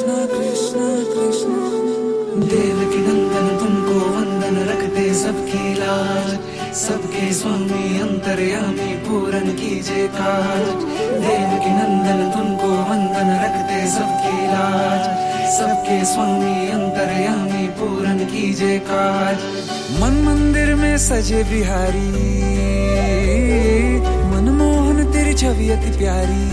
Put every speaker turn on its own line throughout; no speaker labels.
कृष्णा कृष्णा कृष्णा।
देवकी नंदन तुमको वंदन रखते सबकी लाज, सबके स्वामी अंतर्यामी पूरन कीजिए काज। देवकी नंदन तुमको वंदन रखते सबकी लाज, सबके स्वामी अंतर्यामी पूरन कीजिए काज।
मन मंदिर में सजे बिहारी, मनमोहन तेरी छवि अति प्यारी।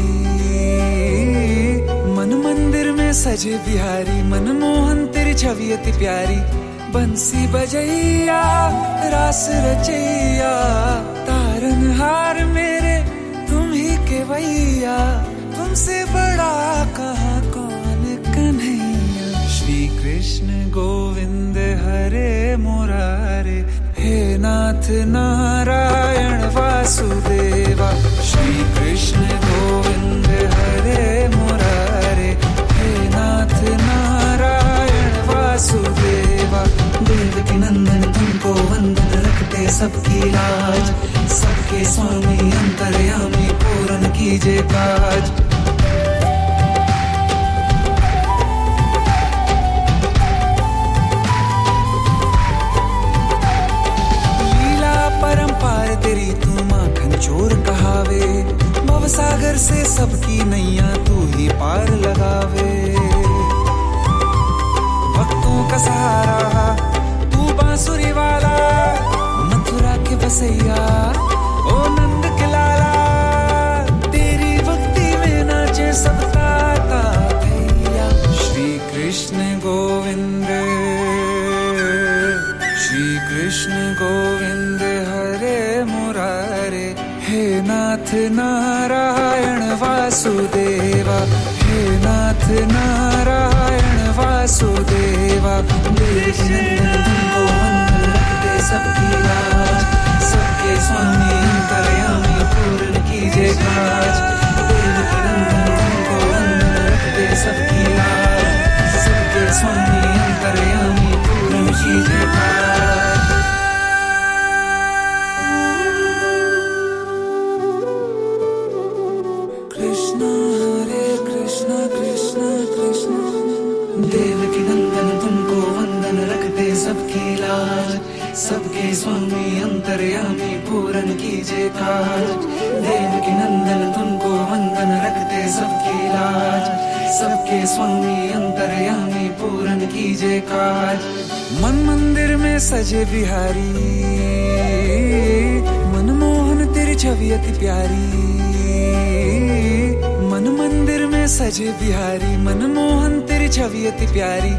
मन मंदिर में सजे बिहारी, मनमोहन तेरी छवि अति प्यारी। बंसी बजैया रास रचैया, तारनहार मेरे तुम ही केवैया। तुमसे बड़ा कहाँ कौन कन्हैया। श्री कृष्ण गोविंद हरे मुरारे, हे नाथ नारायण वासुदेवा। श्री कृष्ण गोविंद हरे मुरारे, हे नाथ नारायण वासुदेवा।
देवकी नंदन तुमको वंदन रखते सबकी लाज, सबके स्वामी अंतर्यामी पूरन कीजिए काज।
परंपार तेरी तू माखन चोर कहावे, भवसागर से सबकी नैया तू ही पार लगावे। भक्तों का सहारा तू बांसुरी वाला, मथुरा के बसैया ओ नंद के लाला। तेरी भक्ति में नाचे सब ताता भैया। श्री कृष्ण गोविंद, श्री कृष्ण गोविंद हरे मुरारे, हे नाथ नारायण वासुदेवा। हे नाथ नारायण वासुदेवा।
देवकी नंदन तुमको वंदन रखते सबकी लाज, सबके स्वामी अंतर्यामी पूरन कीजिए काज। देवकी नंदन तुमको वंदन रखते सबकी लाज, सबके स्वामी अंतर्यामी पूरन कीजिए काज।
कृष्णा हरे कृष्णा कृष्णा कृष्णा।
देवकी नंदन तुमको वंदन रखते सबकी लाज, सबके स्वामी अंतर्यामी पूरन कीजिए काज। देवकी नंदन तुमको वंदन रखते सबकी लाज, सबके स्वामी अंतर्यामी पूरन कीजिए काज।
मन मंदिर में सजे बिहारी, मनमोहन तेरी छवि अति प्यारी। मन मंदिर में सजे बिहारी, मनमोहन तेरी छवि अति प्यारी।